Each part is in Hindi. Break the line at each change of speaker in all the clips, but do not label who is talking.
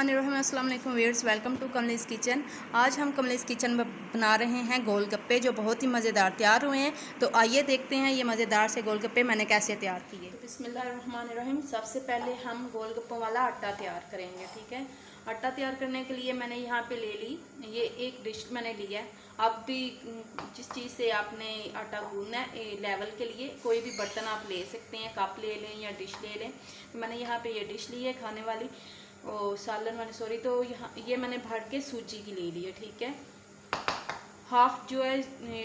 बिस्मिल्लाहिर्रहमानिर्रहीम। अस्सलाम वालेकुम viewers, welcome to Kamlesh kitchen. आज हम कमलेश किचन में बना रहे हैं गोलगप्पे जो बहुत ही मज़ेदार तैयार हुए हैं। तो आइए देखते हैं ये मज़ेदार से गोलगप्पे मैंने कैसे तैयार किए। तो बिस्मिल्लाहिर्रहमानिर्रहीम, सबसे पहले हम गोलगप्पों वाला आटा तैयार करेंगे। ठीक है, आटा तैयार करने के लिए मैंने यहाँ पे ले ली, ये एक डिश मैंने लिया है। आप भी जिस चीज़ से आपने आटा गूंदना है लेवल के लिए कोई भी बर्तन आप ले सकते हैं, कप ले लें या डिश ले लें। तो मैंने यहाँ पे ये डिश ली है खाने वाली और सालन वाली, सॉरी। तो यहाँ ये मैंने भर के सूजी की ले ली है। ठीक है, हाफ जो है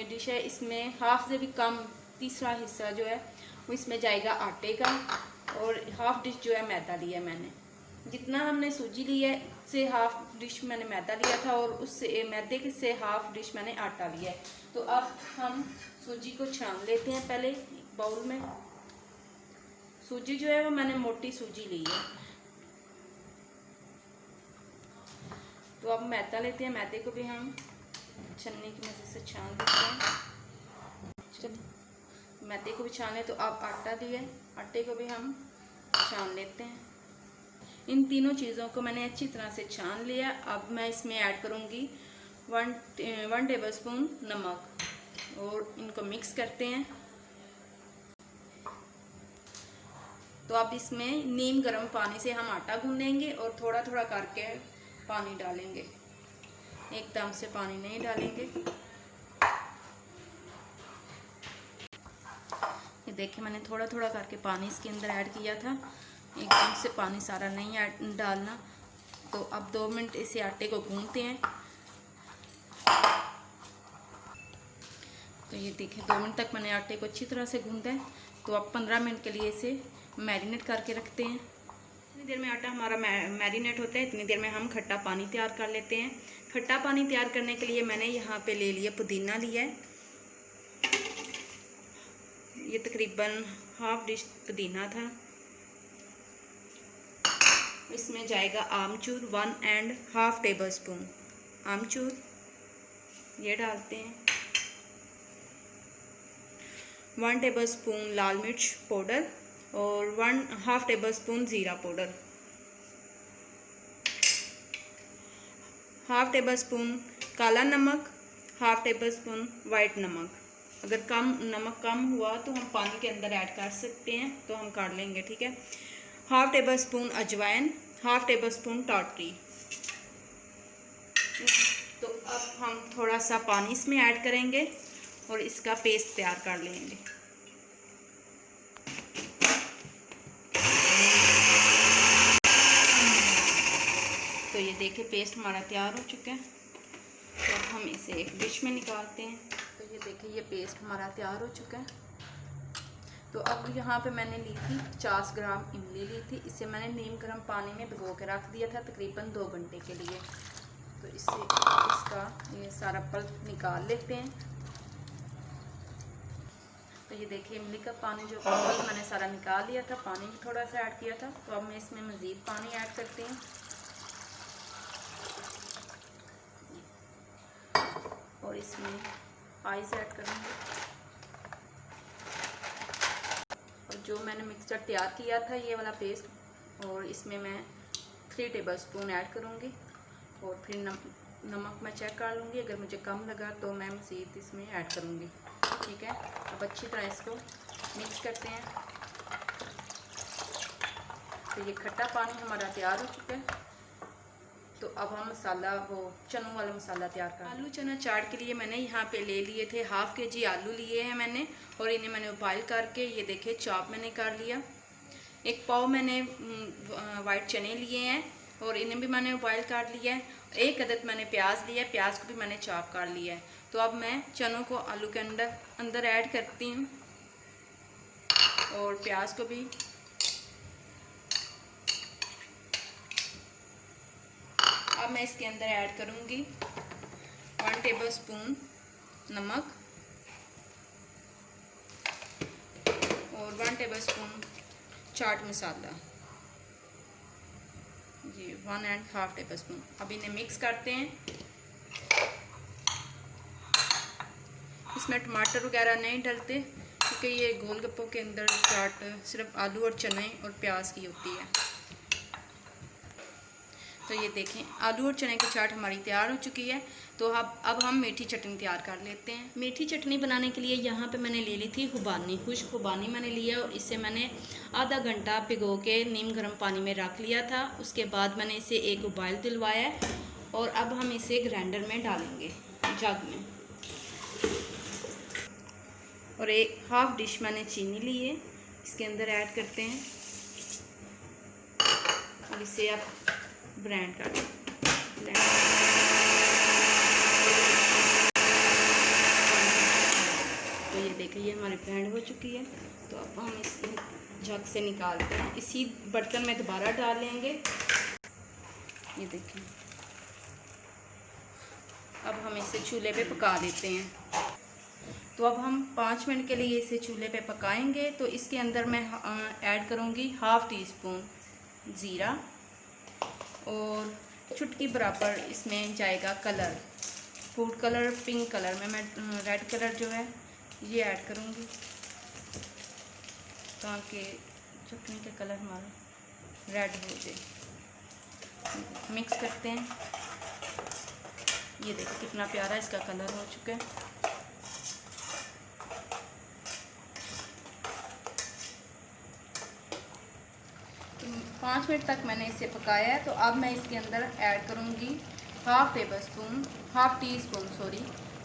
डिश है, इसमें हाफ से भी कम तीसरा हिस्सा जो है वो इसमें जाएगा आटे का, और हाफ डिश जो है मैदा लिया है मैंने। जितना हमने सूजी ली है से हाफ डिश मैंने मैदा लिया था, और उससे मैदे के से हाफ डिश मैंने आटा लिया है। तो अब हम सूजी को छान लेते हैं। पहले एक बाउल में सूजी जो है वो मैंने मोटी सूजी ली है। तो अब मैदा लेते हैं, मैदे को भी हम छन्नी की मदद से छान लेते हैं। चलो मैदे को भी छान लें। तो अब आटा दिए, आटे को भी हम छान लेते हैं। इन तीनों चीज़ों को मैंने अच्छी तरह से छान लिया। अब मैं इसमें ऐड करूँगी वन टेबलस्पून नमक, और इनको मिक्स करते हैं। तो अब इसमें नीम गर्म पानी से हम आटा गूंदेंगे और थोड़ा थोड़ा करके पानी डालेंगे, एकदम से पानी नहीं डालेंगे। ये देखिए, मैंने थोड़ा थोड़ा करके पानी इसके अंदर ऐड किया था, एकदम से पानी सारा नहीं डालना। तो अब 2 मिनट इसे आटे को गूंदते हैं। तो ये देखिए 2 मिनट तक मैंने आटे को अच्छी तरह से गूंदा है। तो अब 15 मिनट के लिए इसे मैरिनेट करके रखते हैं। इतनी देर में आटा हमारा मैरिनेट होता है, इतनी देर में हम खट्टा पानी तैयार कर लेते हैं। खट्टा पानी तैयार करने के लिए मैंने यहाँ पे ले लिया पुदीना लिया है, ये तकरीबन हाफ डिश पुदीना था। इसमें जाएगा आमचूर 1.5 टेबलस्पून आमचूर, ये डालते हैं। 1 टेबलस्पून लाल मिर्च पाउडर और 1/2 टेबलस्पून ज़ीरा पाउडर, 1/2 टेबलस्पून काला नमक, 1/2 टेबलस्पून वाइट नमक। अगर नमक कम हुआ तो हम पानी के अंदर ऐड कर सकते हैं, तो हम कर लेंगे। ठीक है, 1/2 टेबलस्पून अजवाइन, 1/2 टेबलस्पून टाटरी। तो अब हम थोड़ा सा पानी इसमें ऐड करेंगे और इसका पेस्ट तैयार कर लेंगे। तो ये देखिए पेस्ट हमारा तैयार हो चुका है। तो अब हम इसे एक डिश में निकालते हैं। तो ये देखिए ये पेस्ट हमारा तैयार हो चुका है। तो अब यहाँ पे मैंने ली थी 50 ग्राम इमली ली थी, इसे मैंने नीम गर्म पानी में भिगो के रख दिया था तकरीबन 2 घंटे के लिए। तो इससे इसका ये सारा पल्प निकाल लेते हैं। तो ये देखिए इमली का पानी जो पल्प मैंने सारा निकाल लिया था, पानी भी थोड़ा सा ऐड किया था। तो अब मैं इसमें मज़ीद पानी ऐड करती हूँ, और इसमें आइस ऐड करूँगी। और जो मैंने मिक्सचर तैयार किया था ये वाला पेस्ट, और इसमें मैं 3 टेबलस्पून ऐड करूँगी। और फिर नमक मैं चेक कर लूँगी, अगर मुझे कम लगा तो मैं मज़ीद इसमें ऐड करूँगी। ठीक है, अब अच्छी तरह इसको मिक्स करते हैं। तो ये खट्टा पानी हमारा तैयार हो चुका है। तो अब हम मसाला, वो चनों वाला मसाला तैयार कर। आलू चना चाट के लिए मैंने यहाँ पे ले लिए थे 1/2 kg आलू लिए हैं मैंने, और इन्हें मैंने बॉयल करके ये देखिए चॉप मैंने कर लिया। 1 पाव मैंने वाइट चने लिए हैं, और इन्हें भी मैंने बॉयल कर लिया है। 1 अदद मैंने प्याज लिया है, प्याज को भी मैंने चॉप कर लिया है। तो अब मैं चनों को आलू के अंदर ऐड करती हूँ, और प्याज को भी। अब मैं इसके अंदर ऐड करूँगी 1 टेबलस्पून नमक और 1 टेबलस्पून चाट मसाला, जी 1.5 टेबलस्पून। अब इन्हें मिक्स करते हैं। इसमें टमाटर वगैरह नहीं डलते, क्योंकि ये गोलगप्पों के अंदर चाट सिर्फ आलू और चने और प्याज की होती है। तो ये देखें आलू और चने की चाट हमारी तैयार हो चुकी है। तो अब हम मीठी चटनी तैयार कर लेते हैं। मीठी चटनी बनाने के लिए यहाँ पे मैंने ले ली थी खुबानी, खुश्क खुबानी मैंने लिया और इसे मैंने आधा घंटा भिगो के नीम गर्म पानी में रख लिया था। उसके बाद मैंने इसे एक उबाल दिलवाया है और अब हम इसे ग्राइंडर में डालेंगे जग में। और एक हाफ डिश मैंने चीनी ली है, इसके अंदर ऐड करते हैं और इसे आप ब्लेंड कर लें। तो ये देखिए ये हमारी ब्लेंड हो चुकी है। तो अब हम इसे जग से निकालते हैं, इसी बर्तन में दोबारा डाल लेंगे। ये देखिए अब हम इसे चूल्हे पे पका देते हैं। तो अब हम 5 मिनट के लिए इसे चूल्हे पे पकाएंगे। तो इसके अंदर मैं ऐड करूँगी हाफ़ टी स्पून ज़ीरा और चुटकी बराबर इसमें जाएगा colour, food colour, pink colour में मैं रेड कलर जो है ये ऐड करूँगी ताकि चटनी का कलर हमारा रेड हो जाए। मिक्स करते हैं। ये देखो कितना प्यारा इसका कलर हो चुका है। तो 5 मिनट तक मैंने इसे पकाया है। तो अब मैं इसके अंदर ऐड करूँगी हाफ़ टी स्पून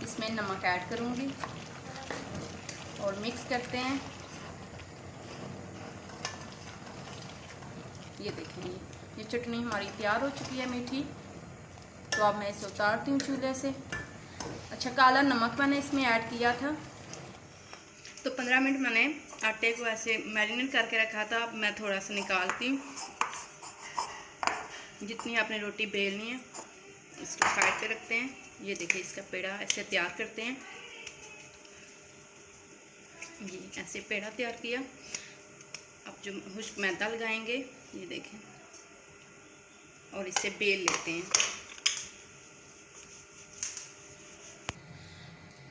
इसमें नमक ऐड करूँगी और मिक्स करते हैं। ये देखें ये चटनी हमारी तैयार हो चुकी है मीठी। तो अब मैं इसे उतारती हूँ चूल्हे से। अच्छा काला नमक मैंने इसमें ऐड किया था। तो 15 मिनट मैंने आटे को ऐसे मैरिनेट करके रखा था। अब मैं थोड़ा सा निकालती हूँ। जितनी आपने रोटी बेलनी है इसको साइड पे रखते हैं। ये देखिए इसका पेड़ा ऐसे तैयार करते हैं। ये ऐसे पेड़ा तैयार किया। अब जो खुश्क मैदा लगाएंगे ये देखें और इसे बेल लेते हैं।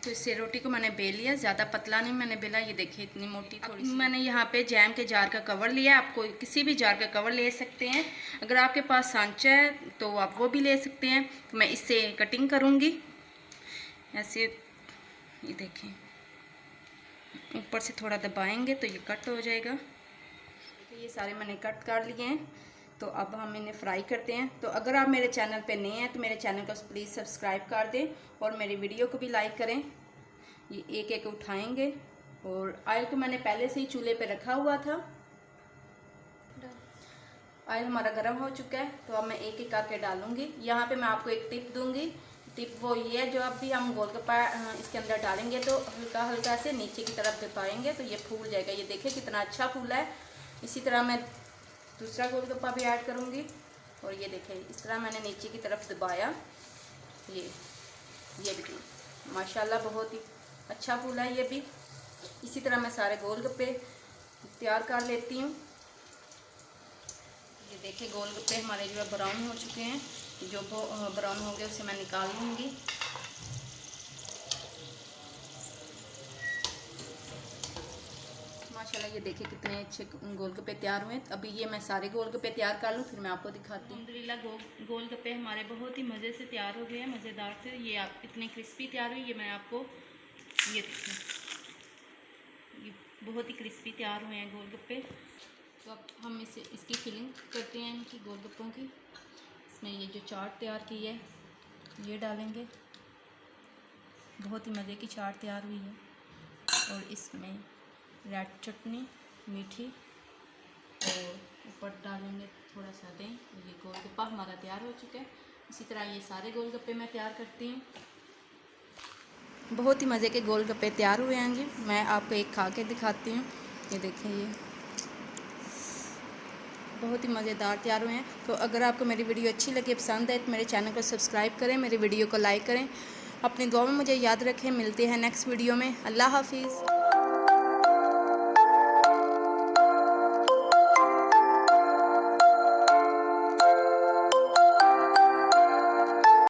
तो इससे रोटी को मैंने बेल लिया, ज़्यादा पतला नहीं मैंने बेला। ये देखिए इतनी मोटी थोड़ी सी। मैंने यहाँ पे जैम के जार का कवर लिया। आप कोई किसी भी जार का कवर ले सकते हैं। अगर आपके पास सांचा है तो आप वो भी ले सकते हैं। तो मैं इससे कटिंग करूँगी ऐसे। ये देखें ऊपर से थोड़ा दबाएंगे तो ये कट हो जाएगा। देखिए ये सारे मैंने कट कर लिए हैं। तो अब हम इन्हें फ्राई करते हैं। तो अगर आप मेरे चैनल पे नए हैं तो मेरे चैनल को प्लीज़ सब्सक्राइब कर दें और मेरी वीडियो को भी लाइक करें। ये एक एक उठाएंगे और ऑयल को मैंने पहले से ही चूल्हे पे रखा हुआ था। ऑयल हमारा गर्म हो चुका है। तो अब मैं एक एक करके डालूंगी। यहाँ पे मैं आपको एक टिप दूंगी। टिप वो ये है, जो अब भी हम गोलगप्पा इसके अंदर डालेंगे तो हल्का हल्का से नीचे की तरफ दबाएंगे तो ये फूल जाएगा। ये देखिए कितना अच्छा फूला है। इसी तरह मैं दूसरा गोलगप्पा भी ऐड करूँगी और ये देखिए इस तरह मैंने नीचे की तरफ दबाया। ये भी माशाल्लाह बहुत ही अच्छा फूला है ये भी। इसी तरह मैं सारे गोलगप्पे तैयार कर लेती हूँ। ये देखिए गोलगप्पे हमारे जो है ब्राउन हो चुके हैं। जो ब्राउन होंगे उसे मैं निकाल लूँगी। माशाल्लाह ये देखिए कितने अच्छे गोलगप्पे तैयार हुए। अभी ये मैं सारे गोलगप्पे तैयार कर लूँ फिर मैं आपको दिखाती हूँ। अल्हम्दुलिल्लाह गोलगप्पे हमारे बहुत ही मज़े से तैयार हो गए हैं, मज़ेदार से। ये आप कितने क्रिस्पी तैयार हुई ये मैं आपको ये देखिए ये बहुत ही क्रिस्पी तैयार हुए हैं गोलगप्पे। तो अब हम इसकी फिलिंग करते हैं इनकी गोलगप्पों की। इसमें ये जो चाट तैयार की है ये डालेंगे। बहुत ही मज़े की चाट तैयार हुई है और इसमें रेड चटनी मीठी और ऊपर डालेंगे थोड़ा सा दें। ये गोलगप्पा हमारा तैयार हो चुका है। इसी तरह ये सारे गोलगप्पे मैं तैयार करती हूँ। बहुत ही मज़े के गोलगप्पे तैयार हुए हैं जी। मैं आपको एक खा के दिखाती हूँ। ये देखें ये बहुत ही मज़ेदार तैयार हुए हैं। तो अगर आपको मेरी वीडियो अच्छी लगे, पसंद आए तो मेरे चैनल को सब्सक्राइब करें, मेरी वीडियो को लाइक करें। अपनी दुआ में मुझे याद रखें। मिलते हैं नेक्स्ट वीडियो में। अल्लाह हाफिज़।